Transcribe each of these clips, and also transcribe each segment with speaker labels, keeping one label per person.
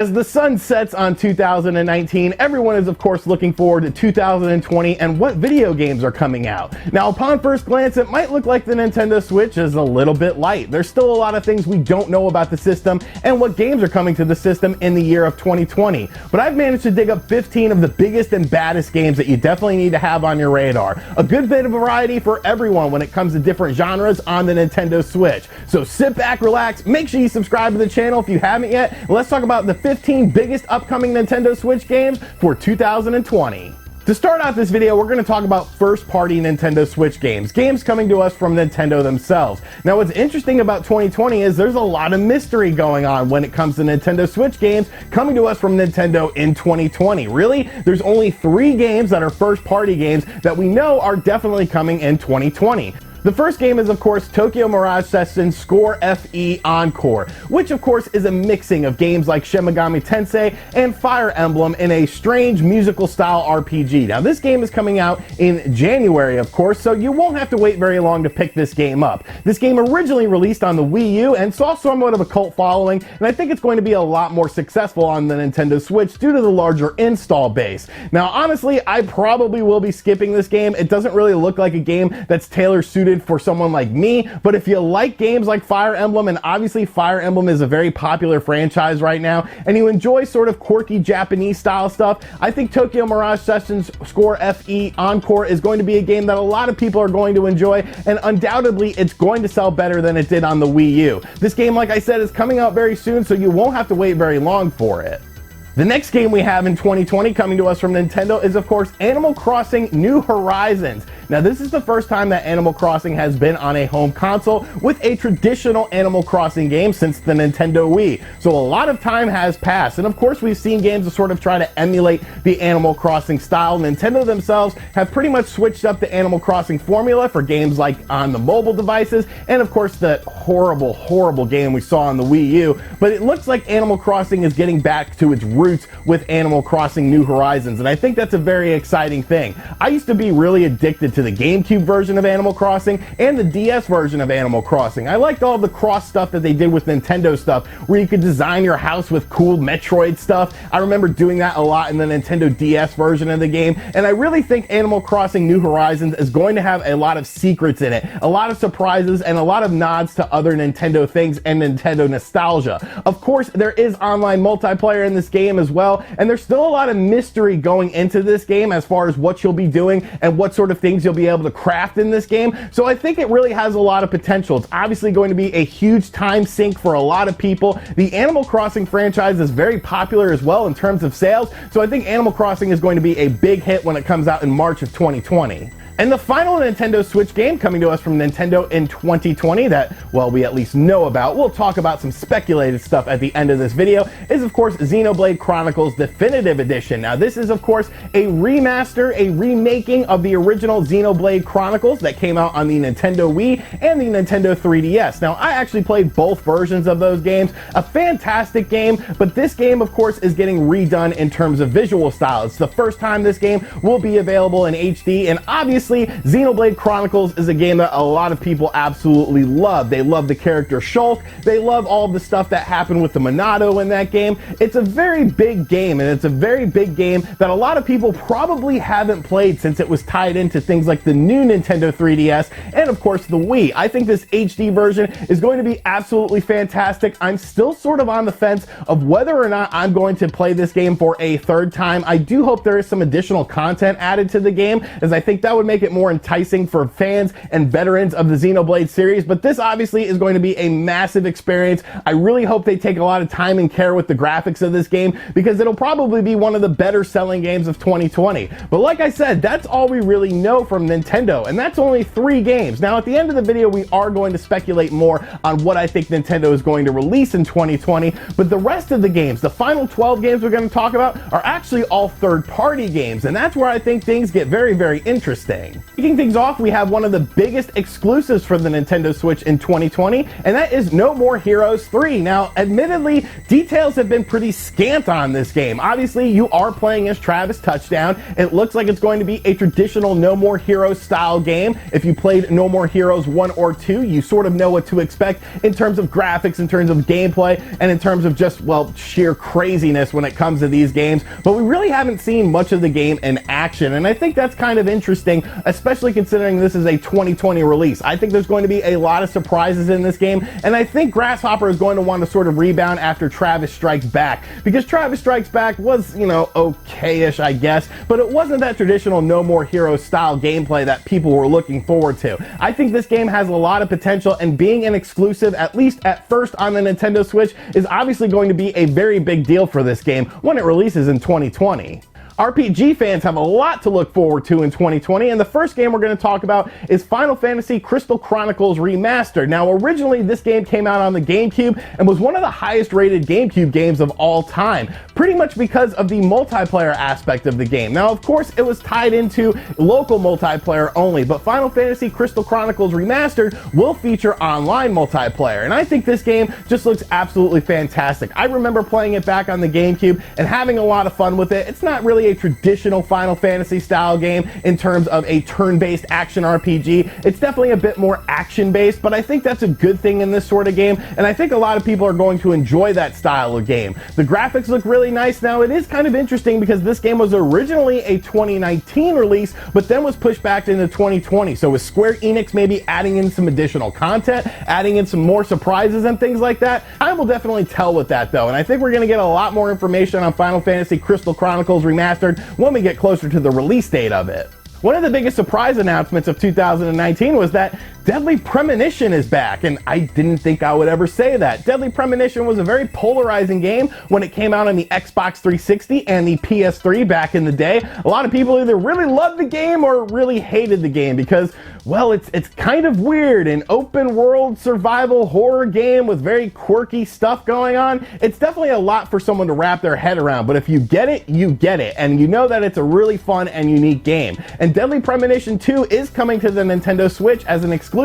Speaker 1: As the sun sets on 2019, everyone is of course looking forward to 2020 and what video games are coming out. Now, upon first glance, it might look like the Nintendo Switch is a little bit light. There's still a lot of things we don't know about the system and what games are coming to the system in the year of 2020. But I've managed to dig up 15 of the biggest and baddest games that you definitely need to have on your radar. A good bit of variety for everyone when it comes to different genres on the Nintendo Switch. So sit back, relax, make sure you subscribe to the channel if you haven't yet. Let's talk about the 15 biggest upcoming Nintendo Switch games for 2020. To start out this video, we're going to talk about first-party Nintendo Switch games coming to us from Nintendo themselves. Now, what's interesting about 2020 is there's a lot of mystery going on when it comes to Nintendo Switch games coming to us from Nintendo in 2020. Really, there's only 3 games that are first-party games that we know are definitely coming in 2020. The first game is, of course, Tokyo Mirage Sessions Score FE Encore, which, of course, is a mixing of games like Shin Megami Tensei and Fire Emblem in a strange musical-style RPG. Now, this game is coming out in January, of course, so you won't have to wait very long to pick this game up. This game originally released on the Wii U and saw somewhat of a cult following, and I think it's going to be a lot more successful on the Nintendo Switch due to the larger install base. Now, honestly, I probably will be skipping this game. It doesn't really look like a game that's tailor-suited for someone like me, but if you like games like Fire Emblem, and obviously Fire Emblem is a very popular franchise right now, and you enjoy sort of quirky Japanese style stuff, I think Tokyo Mirage Sessions Score FE Encore is going to be a game that a lot of people are going to enjoy, and undoubtedly it's going to sell better than it did on the Wii U. This game, like I said, is coming out very soon, so you won't have to wait very long for it. The next game we have in 2020 coming to us from Nintendo is, of course, Animal Crossing New Horizons. Now, this is the first time that Animal Crossing has been on a home console with a traditional Animal Crossing game since the Nintendo Wii. So a lot of time has passed, and of course we've seen games to sort of try to emulate the Animal Crossing style. Nintendo themselves have pretty much switched up the Animal Crossing formula for games like on the mobile devices, and of course the horrible game we saw on the Wii U. But it looks like Animal Crossing is getting back to its roots with Animal Crossing New Horizons, and I think that's a very exciting thing. I used to be really addicted to the GameCube version of Animal Crossing and the DS version of Animal Crossing. I liked all the cross stuff that they did with Nintendo stuff, where you could design your house with cool Metroid stuff. I remember doing that a lot in the Nintendo DS version of the game, and I really think Animal Crossing New Horizons is going to have a lot of secrets in it, a lot of surprises, and a lot of nods to other Nintendo things and Nintendo nostalgia. Of course, there is online multiplayer in this game as well, and there's still a lot of mystery going into this game as far as what you'll be doing and what sort of things you'll be able to craft in this game. So I think it really has a lot of potential. It's obviously going to be a huge time sink for a lot of people. The Animal Crossing franchise is very popular as well in terms of sales, so I think Animal Crossing is going to be a big hit when it comes out in March of 2020. And the final Nintendo Switch game coming to us from Nintendo in 2020 that, well, we at least know about, we'll talk about some speculated stuff at the end of this video, is of course Xenoblade Chronicles Definitive Edition. Now, this is of course a remaster, a remaking of the original Xenoblade Chronicles that came out on the Nintendo Wii and the Nintendo 3DS. Now, I actually played both versions of those games. A fantastic game, but this game of course is getting redone in terms of visual style. It's the first time this game will be available in HD, and obviously Xenoblade Chronicles is a game that a lot of people absolutely love. They love the character Shulk. They love all the stuff that happened with the Monado in that game. It's a very big game, and it's a very big game that a lot of people probably haven't played since it was tied into things like the new Nintendo 3DS and of course the Wii. I think this HD version is going to be absolutely fantastic. I'm still sort of on the fence of whether or not I'm going to play this game for a third time. I do hope there is some additional content added to the game, as I think that would make it more enticing for fans and veterans of the Xenoblade series, but this obviously is going to be a massive experience. I really hope they take a lot of time and care with the graphics of this game, because it'll probably be one of the better selling games of 2020. But like I said, that's all we really know from Nintendo, and that's only 3 games. Now, at the end of the video, we are going to speculate more on what I think Nintendo is going to release in 2020, but the rest of the games, the final 12 games we're going to talk about, are actually all third-party games, and that's where I think things get very, very interesting. doing. Kicking things off, we have one of the biggest exclusives for the Nintendo Switch in 2020, and that is No More Heroes 3. Now, admittedly, details have been pretty scant on this game. Obviously, you are playing as Travis Touchdown. It looks like it's going to be a traditional No More Heroes style game. If you played No More Heroes 1 or 2, you sort of know what to expect in terms of graphics, in terms of gameplay, and in terms of just, well, sheer craziness when it comes to these games. But we really haven't seen much of the game in action, and I think that's kind of interesting, especially considering this is a 2020 release. I think there's going to be a lot of surprises in this game, and I think Grasshopper is going to want to sort of rebound after Travis Strikes Back, because Travis Strikes Back was, you know, okay-ish, I guess, but it wasn't that traditional No More Heroes style gameplay that people were looking forward to. I think this game has a lot of potential, and being an exclusive, at least at first on the Nintendo Switch, is obviously going to be a very big deal for this game when it releases in 2020. RPG fans have a lot to look forward to in 2020, and the first game we're going to talk about is Final Fantasy Crystal Chronicles Remastered. Now, originally this game came out on the GameCube and was one of the highest rated GameCube games of all time, pretty much because of the multiplayer aspect of the game. Now, of course, it was tied into local multiplayer only, but Final Fantasy Crystal Chronicles Remastered will feature online multiplayer, and I think this game just looks absolutely fantastic. I remember playing it back on the GameCube and having a lot of fun with it. It's not really a traditional Final Fantasy style game in terms of a turn-based action RPG. It's definitely a bit more action-based, but I think that's a good thing in this sort of game, and I think a lot of people are going to enjoy that style of game. The graphics look really nice. Now, it is kind of interesting because this game was originally a 2019 release, but then was pushed back into 2020. So with Square Enix maybe adding in some additional content, adding in some more surprises and things like that, I will definitely tell with that though, and I think we're going to get a lot more information on Final Fantasy Crystal Chronicles Remastered when we get closer to the release date of it. One of the biggest surprise announcements of 2019 was that Deadly Premonition is back, and I didn't think I would ever say that. Deadly Premonition was a very polarizing game when it came out on the Xbox 360 and the PS3 back in the day. A lot of people either really loved the game or really hated the game because, well, it's kind of weird. An open world survival horror game with very quirky stuff going on. It's definitely a lot for someone to wrap their head around, but if you get it, you get it, and you know that it's a really fun and unique game. And Deadly Premonition 2 is coming to the Nintendo Switch as an exclusive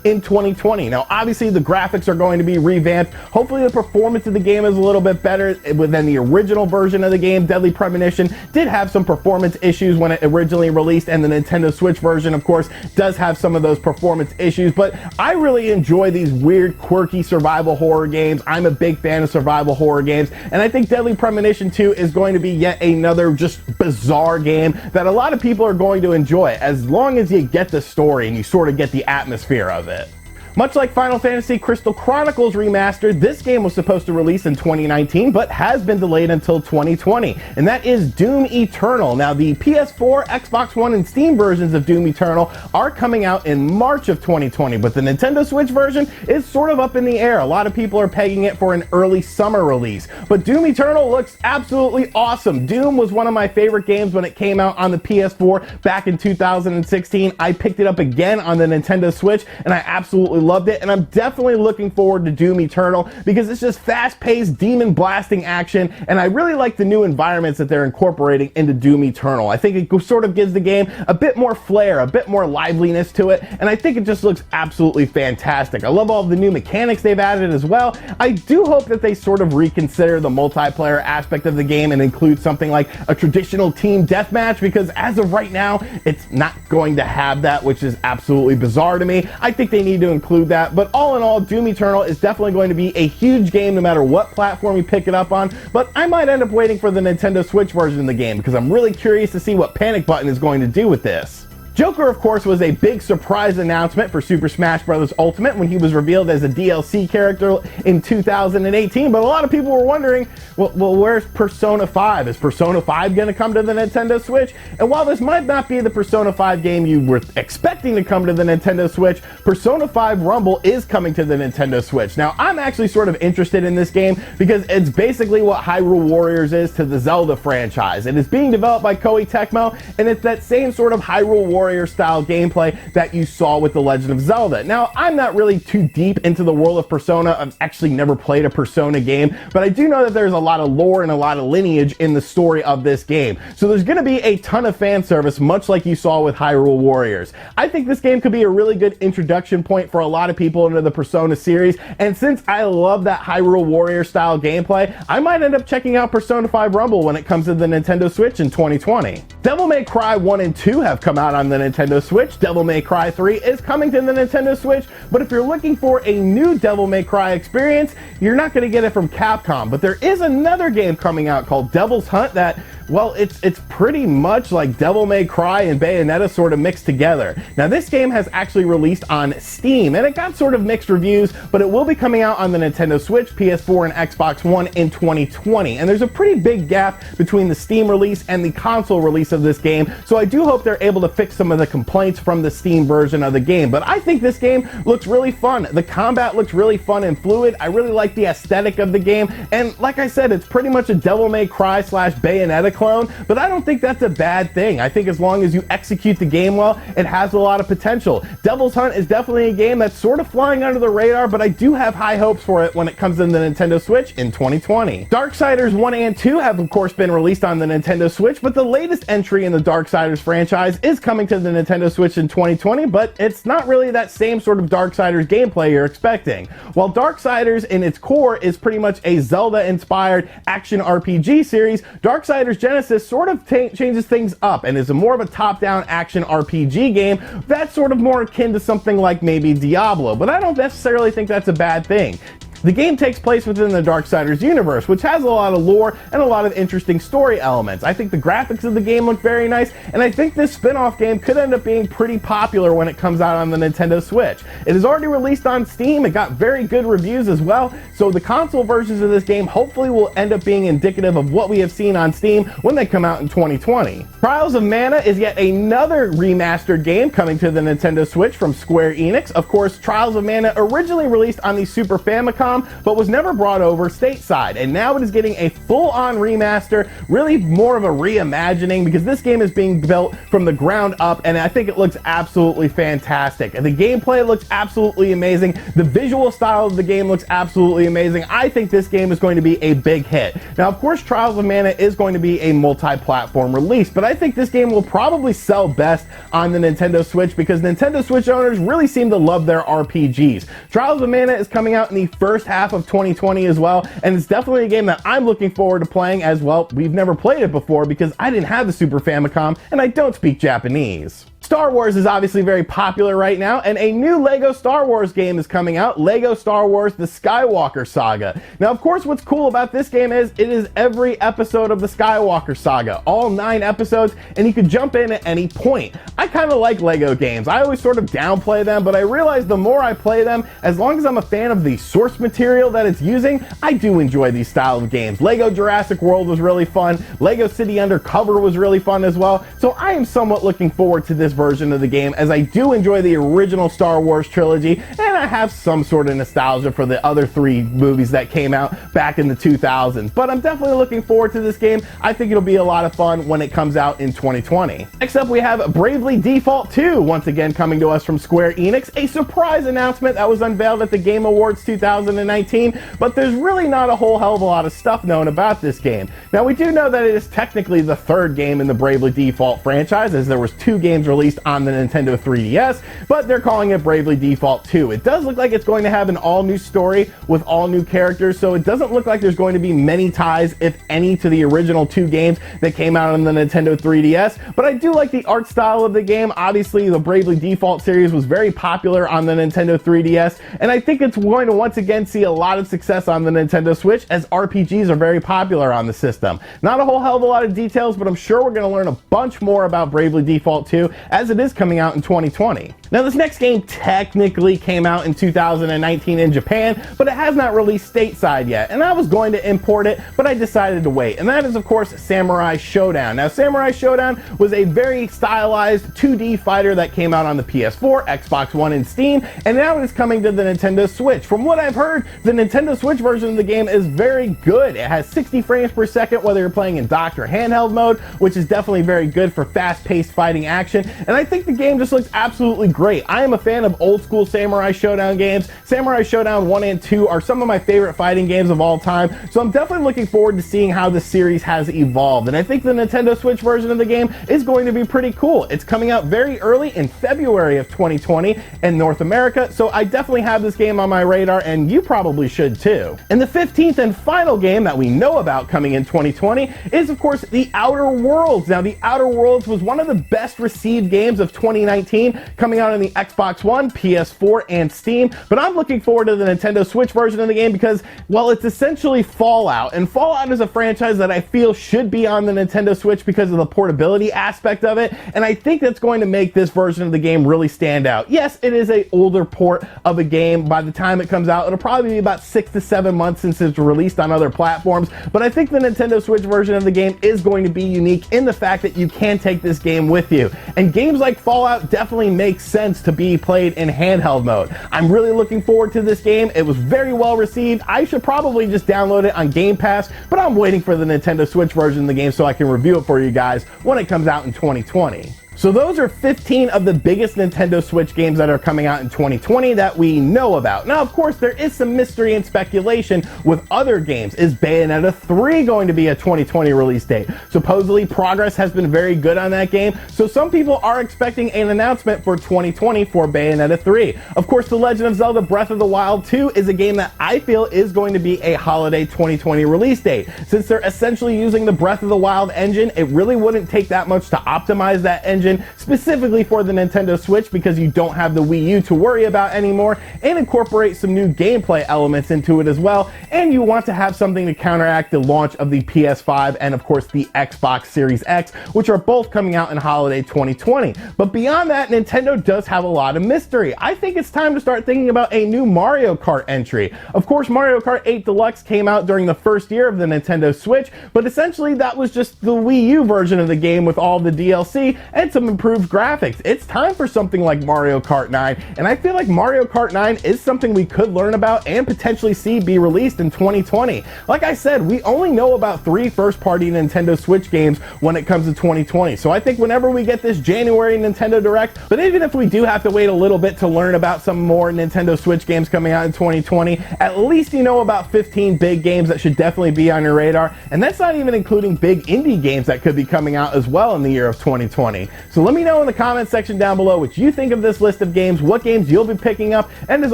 Speaker 1: in 2020. Now, obviously, the graphics are going to be revamped. Hopefully, the performance of the game is a little bit better than the original version of the game. Deadly Premonition did have some performance issues when it originally released, and the Nintendo Switch version, of course, does have some of those performance issues, but I really enjoy these weird, quirky survival horror games. I'm a big fan of survival horror games, and I think Deadly Premonition 2 is going to be yet another just bizarre game that a lot of people are going to enjoy, as long as you get the story and you sort of get the atmosphere of it. Much like Final Fantasy Crystal Chronicles Remastered, this game was supposed to release in 2019, but has been delayed until 2020, and that is Doom Eternal. Now, the PS4, Xbox One, and Steam versions of Doom Eternal are coming out in March of 2020, but the Nintendo Switch version is sort of up in the air. A lot of people are pegging it for an early summer release, but Doom Eternal looks absolutely awesome. Doom was one of my favorite games when it came out on the PS4 back in 2016. I picked it up again on the Nintendo Switch, and I absolutely loved it, and I'm definitely looking forward to Doom Eternal because it's just fast-paced demon blasting action, and I really like the new environments that they're incorporating into Doom Eternal. I think it sort of gives the game a bit more flair, a bit more liveliness to it, and I think it just looks absolutely fantastic. I love all the new mechanics they've added as well. I do hope that they sort of reconsider the multiplayer aspect of the game and include something like a traditional team deathmatch, because as of right now, it's not going to have that, which is absolutely bizarre to me. I think they need to include that, but all in all, Doom Eternal is definitely going to be a huge game no matter what platform you pick it up on, but I might end up waiting for the Nintendo Switch version of the game because I'm really curious to see what Panic Button is going to do with this. Joker, of course, was a big surprise announcement for Super Smash Bros. Ultimate when he was revealed as a DLC character in 2018, but a lot of people were wondering, well, where's Persona 5? Is Persona 5 going to come to the Nintendo Switch? And while this might not be the Persona 5 game you were expecting to come to the Nintendo Switch, Persona 5 Rumble is coming to the Nintendo Switch. Now, I'm actually sort of interested in this game because it's basically what Hyrule Warriors is to the Zelda franchise. It is being developed by Koei Tecmo, and it's that same sort of Hyrule Warriors Warrior style gameplay that you saw with The Legend of Zelda. Now, I'm not really too deep into the world of Persona. I've actually never played a Persona game, but I do know that there's a lot of lore and a lot of lineage in the story of this game. So there's going to be a ton of fan service, much like you saw with Hyrule Warriors. I think this game could be a really good introduction point for a lot of people into the Persona series, and since I love that Hyrule Warrior style gameplay, I might end up checking out Persona 5 Rumble when it comes to the Nintendo Switch in 2020. Devil May Cry 1 and 2 have come out on the Nintendo Switch. Devil May Cry 3 is coming to the Nintendo Switch, but if you're looking for a new Devil May Cry experience, you're not going to get it from Capcom. But there is another game coming out called Devil's Hunt that, well, it's pretty much like Devil May Cry and Bayonetta sort of mixed together. Now, this game has actually released on Steam, and it got sort of mixed reviews, but it will be coming out on the Nintendo Switch, PS4, and Xbox One in 2020. And there's a pretty big gap between the Steam release and the console release of this game, so I do hope they're able to fix some of the complaints from the Steam version of the game. But I think this game looks really fun. The combat looks really fun and fluid. I really like the aesthetic of the game, and like I said, it's pretty much a Devil May Cry / Bayonetta clone, but I don't think that's a bad thing. I think as long as you execute the game well, it has a lot of potential. Devil's Hunt is definitely a game that's sort of flying under the radar, but I do have high hopes for it when it comes to the Nintendo Switch in 2020. Darksiders 1 and 2 have of course been released on the Nintendo Switch, but the latest entry in the Darksiders franchise is coming to the Nintendo Switch in 2020, but it's not really that same sort of Darksiders gameplay you're expecting. While Darksiders in its core is pretty much a Zelda-inspired action RPG series, Darksiders Genesis sort of changes things up and is more of a top-down action RPG game that's sort of more akin to something like maybe Diablo, but I don't necessarily think that's a bad thing. The game takes place within the Darksiders universe, which has a lot of lore and a lot of interesting story elements. I think the graphics of the game look very nice, and I think this spin-off game could end up being pretty popular when it comes out on the Nintendo Switch. It is already released on Steam, it got very good reviews as well, so the console versions of this game hopefully will end up being indicative of what we have seen on Steam when they come out in 2020. Trials of Mana is yet another remastered game coming to the Nintendo Switch from Square Enix. Of course, Trials of Mana originally released on the Super Famicom, but was never brought over stateside, and now it is getting a full-on remaster, really more of a reimagining, because this game is being built from the ground up, and I think it looks absolutely fantastic. The gameplay looks absolutely amazing. The visual style of the game looks absolutely amazing. I think this game is going to be a big hit. Now, of course, Trials of Mana is going to be a multi-platform release, but I think this game will probably sell best on the Nintendo Switch because Nintendo Switch owners really seem to love their RPGs. Trials of Mana is coming out in the first half of 2020 as well, and it's definitely a game that I'm looking forward to playing as well. We've never played it before because I didn't have the Super Famicom and I don't speak Japanese. Star Wars is obviously very popular right now, and a new LEGO Star Wars game is coming out, LEGO Star Wars The Skywalker Saga. Now, of course, what's cool about this game is it is every episode of the Skywalker Saga, all 9 episodes, and you can jump in at any point. I kind of like LEGO games. I always sort of downplay them, but I realize the more I play them, as long as I'm a fan of the source material that it's using, I do enjoy these style of games. LEGO Jurassic World was really fun. LEGO City Undercover was really fun as well, so I am somewhat looking forward to this version of the game, as I do enjoy the original Star Wars trilogy, and I have some sort of nostalgia for the other 3 movies that came out back in the 2000s. But I'm definitely looking forward to this game. I think it'll be a lot of fun when it comes out in 2020. Next up, we have Bravely Default 2, once again coming to us from Square Enix, a surprise announcement that was unveiled at the Game Awards 2019, but there's really not a whole hell of a lot of stuff known about this game. Now, we do know that it is technically the 3rd game in the Bravely Default franchise, as there was 2 games released on the Nintendo 3DS, but they're calling it Bravely Default 2. It does look like it's going to have an all-new story with all new characters, so it doesn't look like there's going to be many ties, if any, to the original 2 games that came out on the Nintendo 3DS, but I do like the art style of the game. Obviously, the Bravely Default series was very popular on the Nintendo 3DS, and I think it's going to once again see a lot of success on the Nintendo Switch, as RPGs are very popular on the system. Not a whole hell of a lot of details, but I'm sure we're going to learn a bunch more about Bravely Default 2, as it is coming out in 2020. Now this next game technically came out in 2019 in Japan, but it has not released stateside yet, and I was going to import it, but I decided to wait, and that is of course Samurai Shodown. Now Samurai Shodown was a very stylized 2D fighter that came out on the PS4, Xbox One, and Steam, and now it is coming to the Nintendo Switch. From what I've heard, the Nintendo Switch version of the game is very good. It has 60 frames per second whether you're playing in docked or handheld mode, which is definitely very good for fast-paced fighting action, and I think the game just looks absolutely great. I am a fan of old school Samurai Shodown games. Samurai Shodown 1 and 2 are some of my favorite fighting games of all time, so I'm definitely looking forward to seeing how the series has evolved, and I think the Nintendo Switch version of the game is going to be pretty cool. It's coming out very early in February of 2020 in North America, so I definitely have this game on my radar, and you probably should too. And the 15th and final game that we know about coming in 2020 is of course The Outer Worlds. Now The Outer Worlds was one of the best received games of 2019, coming out on the Xbox One, PS4, and Steam, but I'm looking forward to the Nintendo Switch version of the game because, well, it's essentially Fallout, and Fallout is a franchise that I feel should be on the Nintendo Switch because of the portability aspect of it, and I think that's going to make this version of the game really stand out. Yes, it is an older port of a game. By the time it comes out, it'll probably be about 6 to 7 months since it's released on other platforms, but I think the Nintendo Switch version of the game is going to be unique in the fact that you can take this game with you, and games like Fallout definitely make sense to be played in handheld mode. I'm really looking forward to this game. It was very well received. I should probably just download it on Game Pass, but I'm waiting for the Nintendo Switch version of the game so I can review it for you guys when it comes out in 2020. So those are 15 of the biggest Nintendo Switch games that are coming out in 2020 that we know about. Now, of course, there is some mystery and speculation with other games. Is Bayonetta 3 going to be a 2020 release date? Supposedly, progress has been very good on that game, so some people are expecting an announcement for 2020 for Bayonetta 3. Of course, The Legend of Zelda Breath of the Wild 2 is a game that I feel is going to be a holiday 2020 release date. Since they're essentially using the Breath of the Wild engine, it really wouldn't take that much to optimize that engine specifically for the Nintendo Switch because you don't have the Wii U to worry about anymore, and incorporate some new gameplay elements into it as well, and you want to have something to counteract the launch of the PS5 and of course the Xbox Series X, which are both coming out in holiday 2020. But beyond that, Nintendo does have a lot of mystery. I think it's time to start thinking about a new Mario Kart entry. Of course, Mario Kart 8 Deluxe came out during the first year of the Nintendo Switch, but essentially that was just the Wii U version of the game with all the DLC and some improved graphics. It's time for something like Mario Kart 9, and I feel like Mario Kart 9 is something we could learn about and potentially see be released in 2020. Like I said, we only know about 3 first-party Nintendo Switch games when it comes to 2020, so I think whenever we get this January Nintendo Direct, but even if we do have to wait a little bit to learn about some more Nintendo Switch games coming out in 2020, at least you know about 15 big games that should definitely be on your radar, and that's not even including big indie games that could be coming out as well in the year of 2020. So let me know in the comment section down below what you think of this list of games, what games you'll be picking up, and as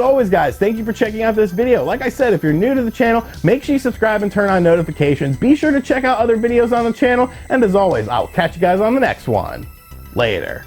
Speaker 1: always guys, thank you for checking out this video. Like I said, if you're new to the channel, make sure you subscribe and turn on notifications. Be sure to check out other videos on the channel, and as always, I'll catch you guys on the next one. Later.